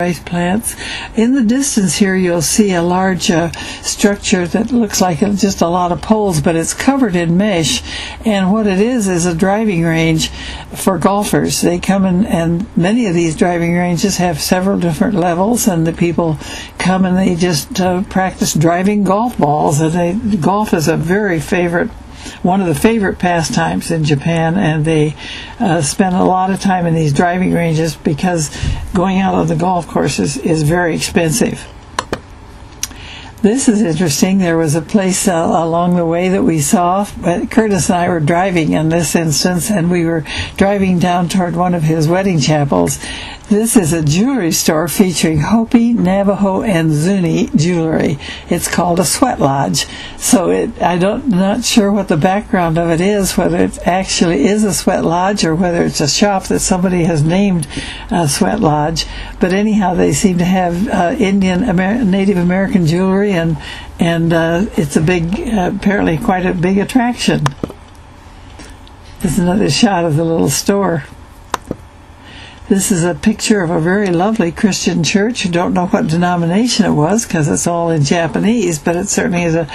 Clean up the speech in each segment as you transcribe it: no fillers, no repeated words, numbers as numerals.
rice plants. In the distance here you'll see a large structure that looks like just a lot of poles, but it's covered in mesh, and what it is a driving range for golfers. They come in, and many of these driving ranges have several different levels, and the people come and they just practice driving golf balls. And golf is a very one of the favorite pastimes in Japan, and they spend a lot of time in these driving ranges because going out on the golf courses is very expensive. This is interesting. There was a place along the way that we saw. Curtis and I were driving in this instance, and we were driving down toward one of his wedding chapels. This is a jewelry store featuring Hopi, Navajo, and Zuni jewelry. It's called a sweat lodge. So I'm not sure what the background of it is, whether it actually is a sweat lodge or whether it's a shop that somebody has named a sweat lodge. But anyhow, they seem to have Native American jewelry, and it's apparently quite a big attraction. There's another shot of the little store. This is a picture of a very lovely Christian church. I don't know what denomination it was because it's all in Japanese, but it certainly is a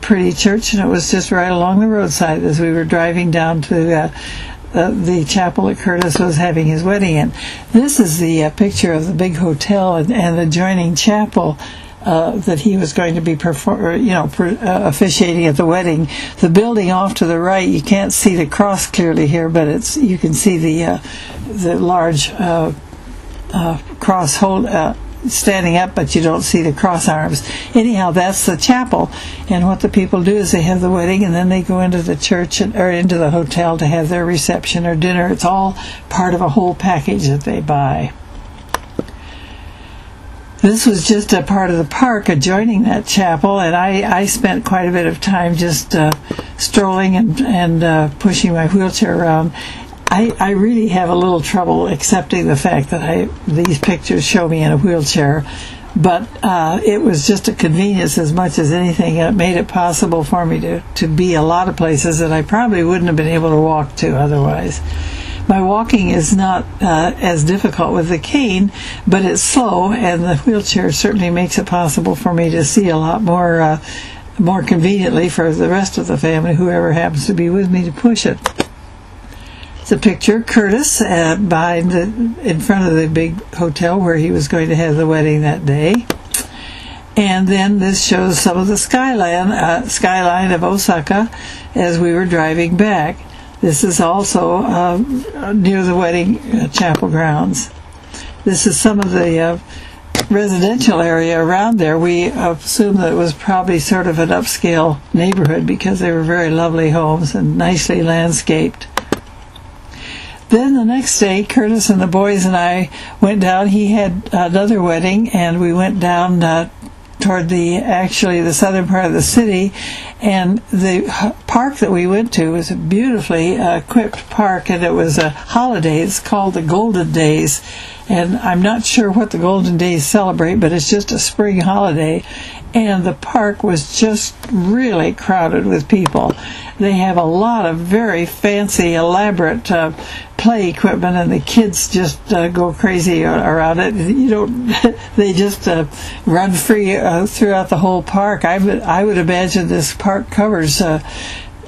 pretty church, and it was just right along the roadside as we were driving down to the chapel that Curtis was having his wedding in. This is the picture of the big hotel and the adjoining chapel that he was going to be officiating at the wedding. The building off to the right, you can't see the cross clearly here, but you can see the large cross standing up, but you don't see the cross arms. Anyhow, that's the chapel, and what the people do is they have the wedding, and then they go into the church or into the hotel to have their reception or dinner. It's all part of a whole package that they buy. This was just a part of the park adjoining that chapel, and I spent quite a bit of time just strolling and pushing my wheelchair around. I really have a little trouble accepting the fact that these pictures show me in a wheelchair, but it was just a convenience as much as anything. It made it possible for me to be a lot of places that I probably wouldn't have been able to walk to otherwise. My walking is not as difficult with the cane, but it's slow, and the wheelchair certainly makes it possible for me to see a lot more conveniently for the rest of the family, whoever happens to be with me to push it. It's a picture Curtis in front of the big hotel where he was going to have the wedding that day. And then this shows some of the skyline of Osaka as we were driving back. This is also near the wedding chapel grounds. This is some of the residential area around there. We assume that it was probably sort of an upscale neighborhood because they were very lovely homes and nicely landscaped. Then the next day, Curtis and the boys and I went down. He had another wedding, and we went down toward the southern part of the city, and the park that we went to was a beautifully equipped park, and it was a holiday. It's called the Golden Days, and I'm not sure what the Golden Days celebrate, but it's just a spring holiday, and the park was just really crowded with people. They have a lot of very fancy, elaborate play equipment, and the kids just go crazy around it. They just run free throughout the whole park. I would imagine this park covers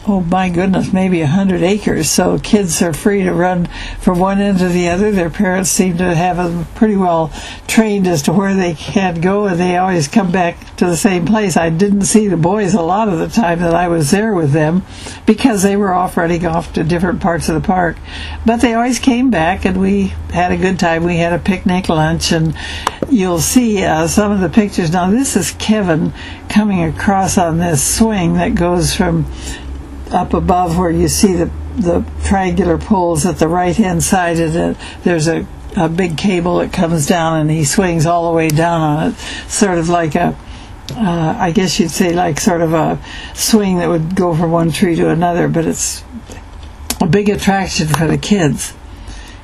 oh my goodness, maybe 100 acres, so kids are free to run from one end to the other. Their parents seem to have them pretty well trained as to where they can go, and they always come back to the same place. I didn't see the boys a lot of the time that I was there with them because they were running off to different parts of the park, but they always came back, and we had a good time. We had a picnic lunch, and you'll see some of the pictures. Now this is Kevin coming across on this swing that goes from up above where you see the triangular poles at the right hand side of it. There's a big cable that comes down, and he swings all the way down on it, sort of like I guess you'd say like sort of a swing that would go from one tree to another, but it's a big attraction for the kids.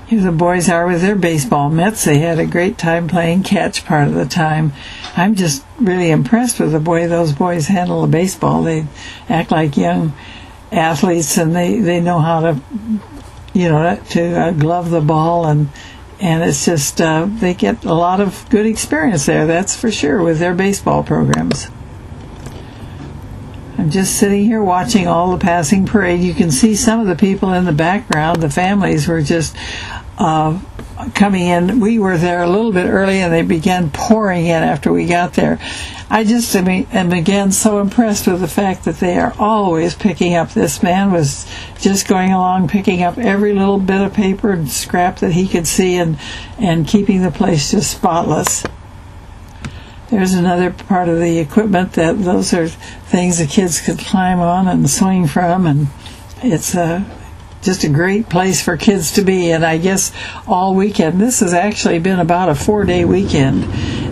Here the boys are with their baseball mitts. They had a great time playing catch part of the time. I'm just really impressed with the way those boys handle the baseball. They act like young athletes, and they know how to glove the ball, and And it's just, they get a lot of good experience there, that's for sure, with their baseball programs. I'm just sitting here watching all the passing parade. You can see some of the people in the background. The families were just coming in. We were there a little bit early, and they began pouring in after we got there. I just am again so impressed with the fact that they are always picking up. This man was just going along picking up every little bit of paper and scrap that he could see, and keeping the place just spotless. There's another part of the equipment that those are things the kids could climb on and swing from, and it's just a great place for kids to be. And I guess all weekend, this has actually been about a 4-day weekend,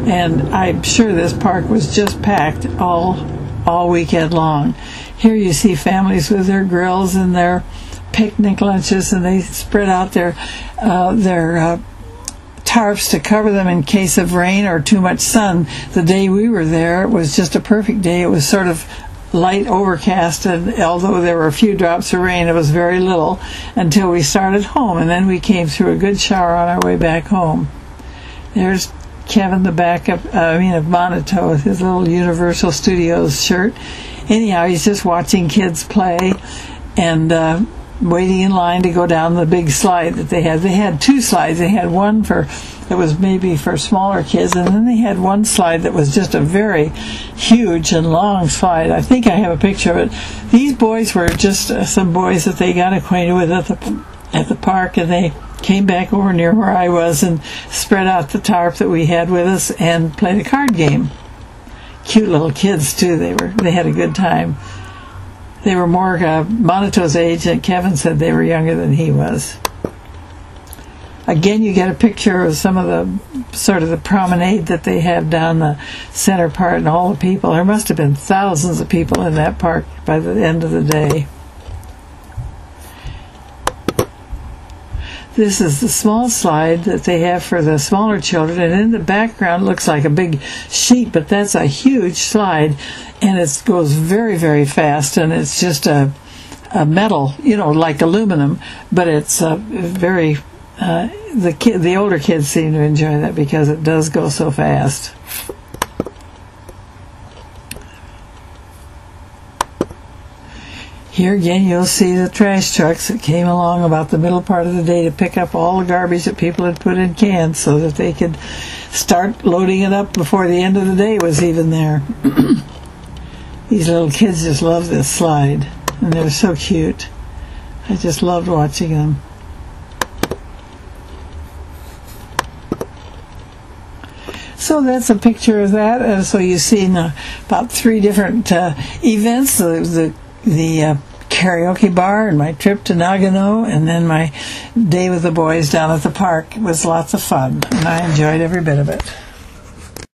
and I'm sure this park was just packed all weekend long. Here you see families with their grills and their picnic lunches, and they spread out their tarps to cover them in case of rain or too much sun. The day we were there, it was just a perfect day. It was sort of light overcast, and although there were a few drops of rain, it was very little until we started home, and then we came through a good shower on our way back home. There's Kevin, the backup, of Monato, with his little Universal Studios shirt. Anyhow, he's just watching kids play and waiting in line to go down the big slide that they had. They had 2 slides. They had one that was maybe for smaller kids, and then they had one slide that was just a very huge and long slide. I think I have a picture of it. These boys were just some boys that they got acquainted with at the park, and they came back over near where I was and spread out the tarp that we had with us and played a card game. Cute little kids too. They had a good time. They were more Monato's age, and Kevin said they were younger than he was. Again, you get a picture of some of the promenade that they have down the center part, and all the people. There must have been thousands of people in that park by the end of the day. This is the small slide that they have for the smaller children, and in the background looks like a big sheet, but that's a huge slide, and it goes very, very fast, and it's just a metal, like aluminum, but it's very... the older kids seem to enjoy that because it does go so fast. Here again, you'll see the trash trucks that came along about the middle part of the day to pick up all the garbage that people had put in cans so that they could start loading it up before the end of the day was even there. These little kids just love this slide, and they're so cute. I just loved watching them. So that's a picture of that. So you've seen about 3 different events, the karaoke bar, and my trip to Nagano, and then my day with the boys down at the park. It was lots of fun, and I enjoyed every bit of it.